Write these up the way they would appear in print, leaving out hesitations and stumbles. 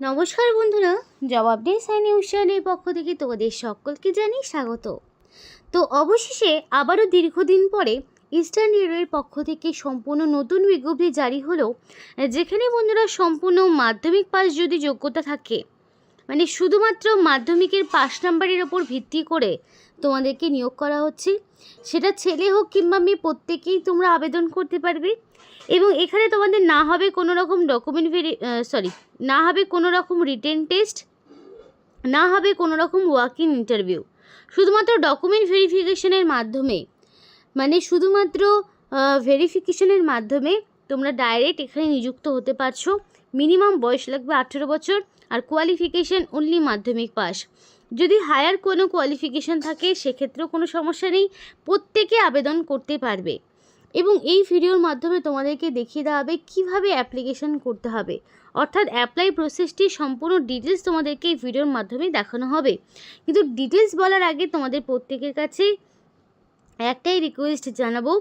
নমস্কার বন্ধুরা, জবাব ডে সাইন নিউজ চ্যানেলের পক্ষ থেকে তোমাদের সকলকে জানাই স্বাগত। তো অবশেষে আবারও দীর্ঘদিন পরে ইস্টার্ন রেলওয়ের পক্ষ থেকে সম্পূর্ণ নতুন বিজ্ঞপ্তি জারি হলো, যেখানে বন্ধুরা সম্পূর্ণ মাধ্যমিক পাস যদি যোগ্যতা থাকে, মানে শুধুমাত্র মাধ্যমিকের পাস নাম্বারের ওপর ভিত্তি করে তোমাদেরকে নিয়োগ করা হচ্ছে। সেটা ছেলে হোক কিংবা মেয়ে, প্রত্যেকেই তোমরা আবেদন করতে পারবে। এবং এখানে তোমাদের না হবে কোনো রকম না হবে কোনো রকম রিটেন টেস্ট, না হবে কোনো রকম ওয়াক ইন ইন্টারভিউ। শুধুমাত্র ডকুমেন্ট ভেরিফিকেশনের মাধ্যমে, মানে শুধুমাত্র ভেরিফিকেশনের মাধ্যমে তোমরা ডাইরেক্ট এখানে নিযুক্ত হতে পারছো। মিনিমাম বয়স লাগবে 18 বছর, আর কোয়ালিফিকেশান অনলি মাধ্যমিক পাস। যদি হায়ার কোনো কোয়ালিফিকেশান থাকে সেক্ষেত্রেও কোনো সমস্যা নেই, প্রত্যেকে আবেদন করতে পারবে। এবং এই ভিডিওর মাধ্যমে তোমাদেরকে দেখিয়ে দেওয়া হবে কীভাবে অ্যাপ্লিকেশন করতে হবে, অর্থাৎ অ্যাপ্লাই প্রসেসটি সম্পূর্ণ ডিটেলস তোমাদেরকে এই ভিডিওর মাধ্যমে দেখানো হবে। কিন্তু ডিটেলস বলার আগে তোমাদের প্রত্যেকের কাছে একটাই রিকোয়েস্ট জানাবো,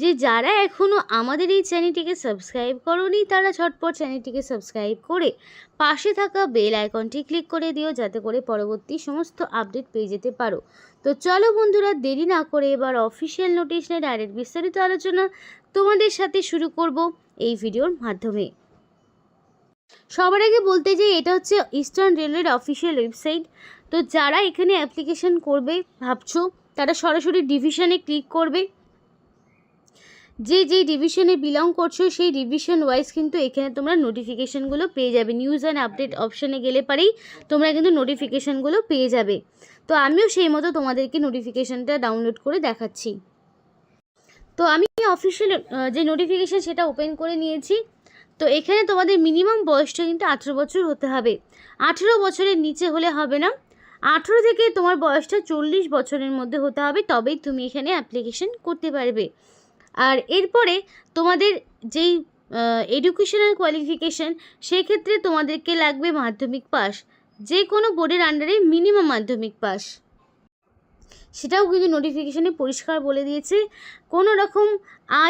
যে যারা এখনও আমাদের এই চ্যানেলটিকে সাবস্ক্রাইব করোনি তারা ঝটপট চ্যানেলটিকে সাবস্ক্রাইব করে পাশে থাকা বেল আইকনটি ক্লিক করে দিও, যাতে করে পরবর্তী সমস্ত আপডেট পেয়ে যেতে পারো। তো চলো বন্ধুরা, দেরি না করে এবার অফিসিয়াল নোটিশ নিয়ে ডাইরেক্ট বিস্তারিত আলোচনা তোমাদের সাথে শুরু করব এই ভিডিওর মাধ্যমে। সবার আগে বলতে চাই, এটা হচ্ছে ইস্টার্ন রেলওয়ের অফিসিয়াল ওয়েবসাইট। তো যারা এখানে অ্যাপ্লিকেশন করবে ভাবছো, তারা সরাসরি ডিভিশনে ক্লিক করবে। যে ডিভিশনে বিলং করছো সেই ডিভিশন ওয়াইজ কিন্তু এখানে তোমরা নোটিফিকেশানগুলো পেয়ে যাবে। নিউজ অ্যান্ড আপডেট অপশানে গেলে পারেই তোমরা কিন্তু নোটিফিকেশানগুলো পেয়ে যাবে। তো আমিও সেই মতো তোমাদেরকে নোটিফিকেশানটা ডাউনলোড করে দেখাচ্ছি। তো আমি অফিসিয়াল যে নোটিফিকেশান সেটা ওপেন করে নিয়েছি। তো এখানে তোমাদের মিনিমাম বয়সটা কিন্তু 18 বছর হতে হবে। 18 বছরের নিচে হলে হবে না। 18 থেকে তোমার বয়সটা 40 বছরের মধ্যে হতে হবে, তবেই তুমি এখানে অ্যাপ্লিকেশন করতে পারবে। আর এরপরে তোমাদের যেই এডুকেশনাল কোয়ালিফিকেশান, সেক্ষেত্রে তোমাদেরকে লাগবে মাধ্যমিক পাস। যে কোনো বোর্ডের আন্ডারে মিনিমাম মাধ্যমিক পাস, সেটাও কিন্তু নোটিফিকেশানে পরিষ্কার বলে দিয়েছে। কোনো রকম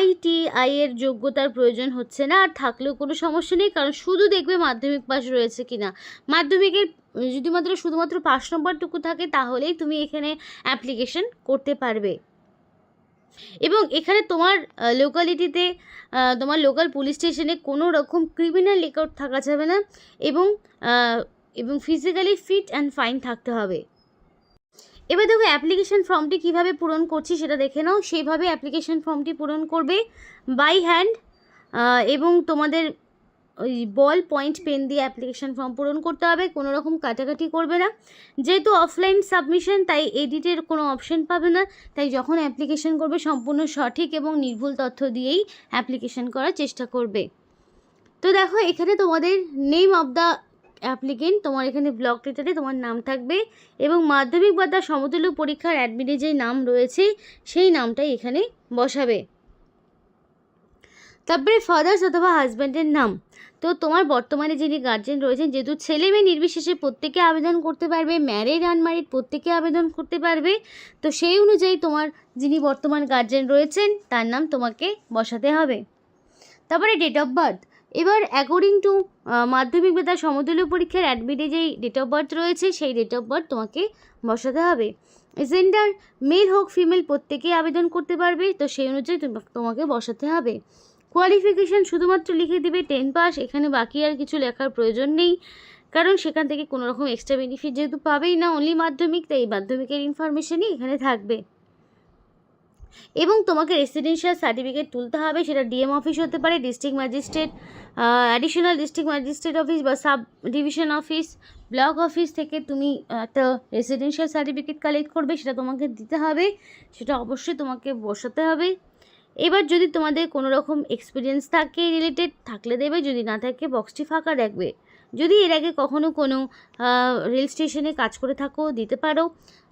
ITI এর যোগ্যতার প্রয়োজন হচ্ছে না, আর থাকলেও কোনো সমস্যা নেই, কারণ শুধু দেখবে মাধ্যমিক পাস রয়েছে কিনা। মাধ্যমিকের যদি শুধুমাত্র পাস নম্বরটুকু থাকে তাহলেই তুমি এখানে অ্যাপ্লিকেশন করতে পারবে। এবং এখানে তোমার লোকালিটিতে, তোমার লোকাল পুলিশ স্টেশনে কোনো রকম ক্রিমিনাল রেকর্ড থাকা যাবে না, এবং ফিজিক্যালি ফিট অ্যান্ড ফাইন থাকতে হবে। এবার দেখো অ্যাপ্লিকেশন ফর্মটি কীভাবে পূরণ করছি সেটা দেখে নাও। সেইভাবে অ্যাপ্লিকেশন ফর্মটি পূরণ করবে বাই হ্যান্ড, এবং তোমাদের ওই বল পয়েন্ট পেন দিয়ে অ্যাপ্লিকেশন ফর্ম পূরণ করতে হবে, কোনো রকম কাটাকাটি করবে না। যেহেতু অফলাইন সাবমিশন, তাই এডিটের কোনো অপশন পাবে না। তাই যখন অ্যাপ্লিকেশন করবে সম্পূর্ণ সঠিক এবং নির্ভুল তথ্য দিয়েই অ্যাপ্লিকেশন করার চেষ্টা করবে। তো দেখো এখানে তোমাদের নেম অফ দ্য অ্যাপ্লিকেন্ট, তোমার এখানে ব্লক লেটারে তোমার নাম থাকবে, এবং মাধ্যমিক বা তার সমতুল্য পরীক্ষার অ্যাডমিটে যেই নাম রয়েছে সেই নামটাই এখানে বসাবে। তারপরে ফাদার্স অথবা হাজব্যান্ডের নাম। তো তোমার বর্তমানে যিনি গার্জেন রয়েছেন, যেহেতু ছেলে মেয়ে নির্বিশেষে প্রত্যেকে আবেদন করতে পারবে, ম্যারিড আনম্যারিড প্রত্যেকে আবেদন করতে পারবে। তো সেই অনুযায়ী তোমার যিনি বর্তমান গার্জেন রয়েছেন তার নাম তোমাকে বসাতে হবে। তারপরে ডেট অফ বার্থ। এবার অ্যাকর্ডিং টু মাধ্যমিক বা তার সমতুল্য পরীক্ষার অ্যাডমিটে যেই ডেট অফ বার্থ রয়েছে সেই ডেট অফ বার্থ তোমাকে বসাতে হবে। জেন্ডার, মেল হোক ফিমেল প্রত্যেকেই আবেদন করতে পারবে, তো সেই অনুযায়ী তোমাকে বসাতে হবে। কোয়ালিফিকেশান শুধুমাত্র লিখে দিবে 10 পাস, এখানে বাকি আর কিছু লেখার প্রয়োজন নেই, কারণ সেখান থেকে কোনো রকম এক্সট্রা বেনিফিট যেহেতু পাবেই না, অনলি মাধ্যমিক, তাই মাধ্যমিকের ইনফরমেশনই এখানে থাকবে। এবং তোমাকে রেসিডেন্সিয়াল সার্টিফিকেট তুলতে হবে, সেটা ডিএম অফিস হতে পারে, district magistrate, additional district magistrate office বা sub division office, block office থেকে তুমি একটা রেসিডেন্সিয়াল সার্টিফিকেট কালেক্ট করবে, সেটা তোমাকে দিতে হবে, সেটা অবশ্যই তোমাকে বসাতে হবে। এবার যদি তোমাদের কোনো রকম এক্সপিরিয়েন্স থাকে রিলেটেড, থাকলে দেবে, যদি না থাকে বক্সটি ফাঁকা রাখবে। যদি এর আগে কখনো কোনো রেল স্টেশনে কাজ করে থাকো দিতে পারো,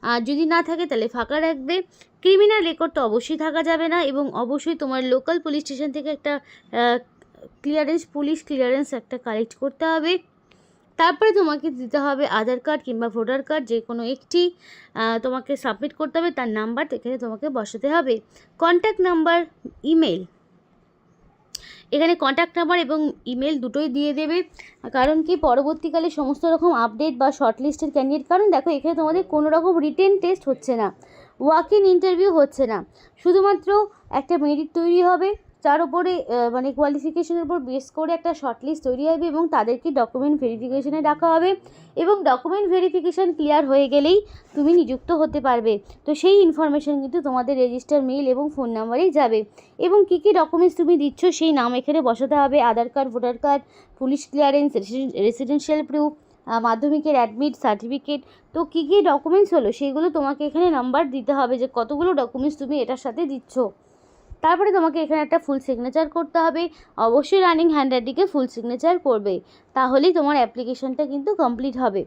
আর যদি না থাকে তাহলে ফাঁকা রাখবে। ক্রিমিনাল রেকর্ড তো অবশ্যই থাকা যাবে না, এবং অবশ্যই তোমার লোকাল পুলিশ স্টেশন থেকে একটা পুলিশ ক্লিয়ারেন্স একটা কালেক্ট করতে হবে। তারপরে তোমাকে দিতে হবে আধার কার্ড কিংবা ভোটার কার্ড, যে কোনো একটি তোমাকে সাবমিট করতে হবে, তার নাম্বার এখানে তোমাকে বসাতে হবে। কন্ট্যাক্ট নাম্বার, ইমেল, এখানে কন্ট্যাক্ট নাম্বার এবং ইমেল দুটোই দিয়ে দেবে, কারণ কি পরবর্তীকালে সমস্ত রকম আপডেট বা শর্টলিস্টের ক্যান্ডিডেট, কারণ দেখো এখানে তোমাদের কোনো রকম রিটেন টেস্ট হচ্ছে না, ওয়াক ইন ইন্টারভিউ হচ্ছে না, শুধুমাত্র একটা মেরিট তৈরি হবে, তার উপরে মানে কোয়ালিফিকেশনের উপর বেস করে একটা শর্টলিস্ট তৈরি হবে এবং তাদেরকে ডকুমেন্ট ভেরিফিকেশনে ডাকা হবে এবং ডকুমেন্ট ভেরিফিকেশান ক্লিয়ার হয়ে গেলেই তুমি নিযুক্ত হতে পারবে। তো সেই ইনফরমেশান কিন্তু তোমাদের রেজিস্টার মেল এবং ফোন নাম্বারেই যাবে এবং কী কী ডকুমেন্টস তুমি দিচ্ছ সেই নাম এখানে বসাতে হবে, Aadhaar card, voter card, police clearance, residential proof, মাধ্যমিকের অ্যাডমিট সার্টিফিকেট। তো কী কী ডকুমেন্টস হলো সেইগুলো তোমাকে এখানে নাম্বার দিতে হবে যে কতগুলো ডকুমেন্টস তুমি এটার সাথে দিচ্ছ। তারপরে তোমাকে এখানে একটা ফুল সিগনেচার করতে হবে, অবশ্যই রানিং হ্যান্ডরাইটিংয়ে ফুল সিগনেচার করবে, তাহলেই তোমার অ্যাপ্লিকেশনটা কিন্তু কমপ্লিট হবে।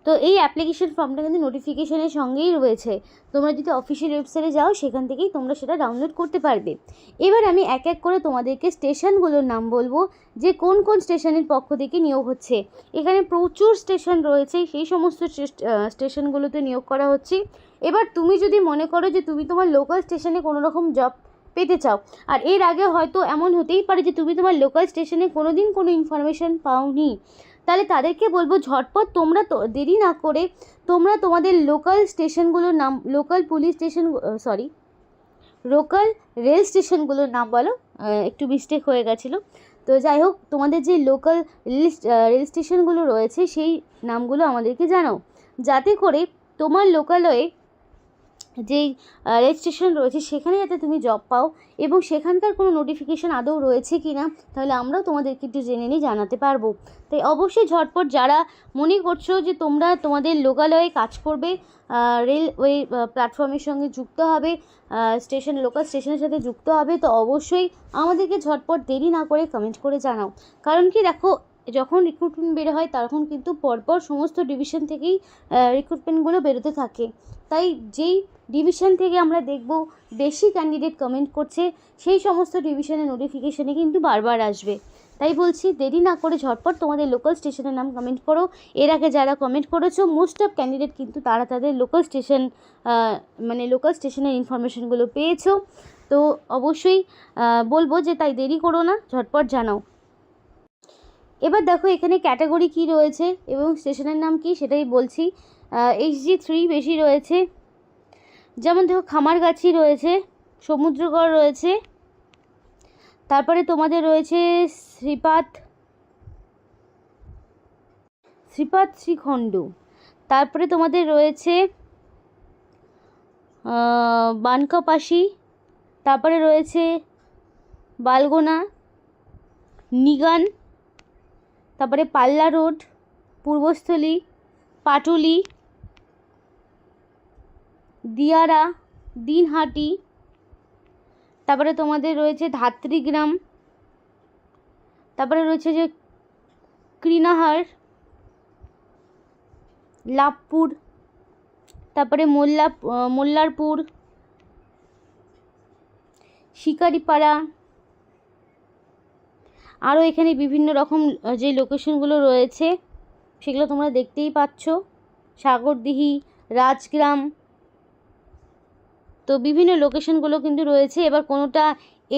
তো এই অ্যাপ্লিকেশন ফর্মটা কিন্তু নোটিফিকেশনের সঙ্গেই রয়েছে, তোমরা যদি অফিসিয়াল ওয়েবসাইটে যাও সেখান থেকেই তোমরা সেটা ডাউনলোড করতে পারবে। এবার আমি এক এক করে তোমাদেরকে স্টেশনগুলোর নাম বলবো যে কোন কোন স্টেশনের পক্ষ থেকে নিয়োগ হচ্ছে। এখানে প্রচুর স্টেশন রয়েছে, সেই সমস্ত স্টেশনগুলোতে নিয়োগ করা হচ্ছে। এবার তুমি যদি মনে করো যে তুমি তোমার লোকাল স্টেশনে কোনো রকম জব পেতে চাও, আর এর আগে হয়তো এমন হতেই পারে যে তুমি তোমার লোকাল স্টেশনে কোনো দিন কোনো ইনফরমেশান পাওনি, তাহলে তাদেরকে বলবো ঝটপট তোমরা তো দেরি না করে তোমরা তোমাদের লোকাল স্টেশনগুলোর নাম, local police station local rail স্টেশনগুলোর নাম বলো, একটু মিস্টেক হয়ে গেছিলো। তো যাই হোক, তোমাদের যে লোকাল রেল স্টেশনগুলো রয়েছে সেই নামগুলো আমাদেরকে জানাও, যাতে করে তোমার লোকালয়ে যেই রেল স্টেশন রয়েছে সেখানে যাতে তুমি জব পাও এবং সেখানকার কোনো নোটিফিকেশান আদৌ রয়েছে কি না, তাহলে আমরাও তোমাদেরকে একটু জেনে নিয়ে জানাতে পারবো। তাই অবশ্যই ঝটপট যারা মনে করছো যে তোমরা তোমাদের লোকালয়ে কাজ করবে, রেলওয়ে প্ল্যাটফর্মের সঙ্গে যুক্ত হবে, লোকাল স্টেশনের সাথে যুক্ত হবে, তো অবশ্যই আমাদেরকে ঝটপট দেরি না করে কমেন্ট করে জানাও। কারণ কি দেখো, যখন রিক্রুটমেন্ট বের হয় তখন কিন্তু পরপর সমস্ত ডিভিশন থেকেই রিক্রুটমেন্টগুলো বেরোতে থাকে, তাই যেই ডিভিশন থেকে আমরা দেখব বেশি ক্যান্ডিডেট কমেন্ট করছে সেই সমস্ত ডিভিশনের নোটিফিকেশানে কিন্তু বারবার আসবে। তাই বলছি দেরি না করে ঝটপট তোমাদের লোকাল স্টেশনের নাম কমেন্ট করো। এর আগে যারা কমেন্ট করেছো মোস্ট অফ ক্যান্ডিডেট কিন্তু তারা তাদের লোকাল স্টেশন মানে লোকাল স্টেশনের ইনফরমেশনগুলো পেয়েছো, তো অবশ্যই বলবো যে তাই দেরি করো না, ঝটপট জানাও। এবার দেখো এখানে ক্যাটাগরি কি রয়েছে এবং স্টেশনের নাম কি সেটাই বলছি। HG3 বেশি রয়েছে, যেমন দেখো খামারগাছি রয়েছে, সমুদ্রগড় রয়েছে, তারপরে তোমাদের রয়েছে শ্রীপাদ শ্রীখণ্ড, তারপরে তোমাদের রয়েছে বানকাপাসি, তারপরে রয়েছে বালগোনা, নিগান, তারপরে পাল্লা রোড, পূর্বস্থলী, পাটুলি, দিয়ারা, দিনহাটি, তারপরে তোমাদের রয়েছে ধাত্রীগ্রাম, তারপরে রয়েছে যে কৃনাহার, লাভপুর, তারপরে মোল্লারপুর, শিকারিপাড়া, আরও এখানে বিভিন্ন রকম যে লোকেশনগুলো রয়েছে সেগুলো তোমরা দেখতেই পাচ্ছ, সাগরদিঘি, রাজগ্রাম, তো বিভিন্ন লোকেশনগুলো কিন্তু রয়েছে। এবার কোনোটা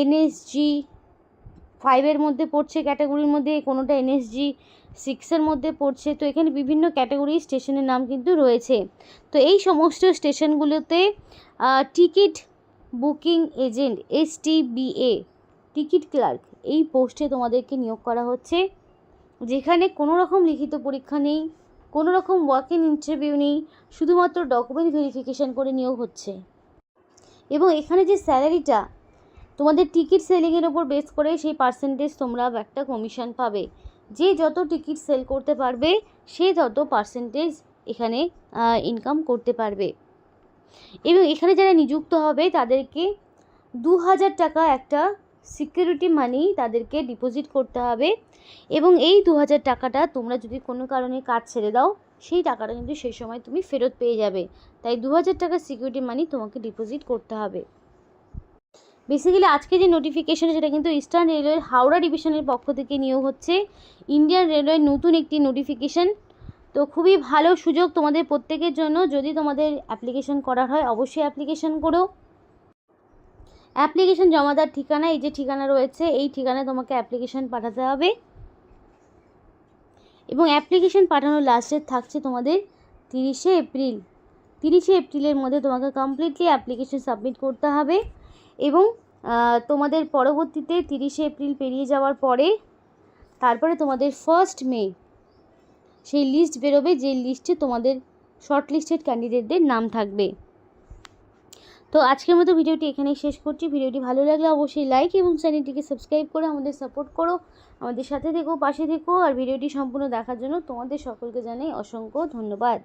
NSG5 মধ্যে পড়ছে ক্যাটাগরির মধ্যে, কোনোটা NSG6 মধ্যে পড়ছে, তো এখানে বিভিন্ন ক্যাটাগরি স্টেশনের নাম কিন্তু রয়েছে। তো এই সমস্ত স্টেশনগুলোতে ticket booking agent STBA ticket clerk এই পোস্টে তোমাদেরকে নিয়োগ করা হচ্ছে, যেখানে কোনো রকম লিখিত পরীক্ষা নেই, কোনো রকম ওয়াক ইন ইন্টারভিউ নেই, শুধুমাত্র ডকুমেন্ট ভেরিফিকেশান করে নিয়োগ হচ্ছে। এবং এখানে যে স্যালারিটা তোমাদের টিকিট সেলিংয়ের ওপর বেস করে সেই পার্সেন্টেজ তোমরা একটা কমিশন পাবে, যে যত টিকিট সেল করতে পারবে সে তত পার্সেন্টেজ এখানে ইনকাম করতে পারবে। এবং এখানে যারা নিযুক্ত হবে তাদেরকে 2000 টাকা একটা সিকিউরিটি মানি তাদেরকে ডিপোজিট করতে হবে এবং এই 2000 টাকাটা তোমরা যদি কোনো কারণে কাজ ছেড়ে দাও সেই টাকাটা কিন্তু সেই সময় তুমি ফেরত পেয়ে যাবে, তাই 2000 টাকা সিকিউরিটি মানি তোমাকে ডিপোজিট করতে হবে। বেসিক্যালি আজকে যে নোটিফিকেশন সেটা কিন্তু ইস্টার্ন রেলওয়ের হাওড়া ডিভিশনের পক্ষ থেকে নিয়োগ হচ্ছে, ইন্ডিয়ান রেলওয়ের নতুন একটি নোটিফিকেশন। তো খুবই ভালো সুযোগ তোমাদের প্রত্যেকের জন্য, যদি তোমাদের অ্যাপ্লিকেশন করার হয় অবশ্যই অ্যাপ্লিকেশন করো। অ্যাপ্লিকেশন জমা দেওয়ার ঠিকানা, এই যে ঠিকানা রয়েছে এই ঠিকানায় তোমাকে অ্যাপ্লিকেশন পাঠাতে হবে এবং অ্যাপ্লিকেশন পাঠানোর লাস্ট ডেট থাকছে তোমাদের 30শে এপ্রিল। 30শে এপ্রিলের মধ্যে তোমাকে কমপ্লিটলি অ্যাপ্লিকেশন সাবমিট করতে হবে এবং তোমাদের পরবর্তীতে 30শে এপ্রিল পেরিয়ে যাওয়ার পরে তারপরে তোমাদের 1 মে সেই লিস্ট বেরোবে, যে লিস্টে তোমাদের শর্ট লিস্টেড ক্যান্ডিডেটদের নাম থাকবে। তো আজকের মতো ভিডিওটি এখানেই শেষ করছি। ভিডিওটি ভালো লাগলে অবশ্যই লাইক এবং চ্যানেলটিকে সাবস্ক্রাইব করে আমাদের সাপোর্ট করো, আমাদের সাথে থেকো, পাশে থেকো। আর ভিডিওটি সম্পূর্ণ দেখার জন্য তোমাদের সকলকে জানাই অসংখ্য ধন্যবাদ।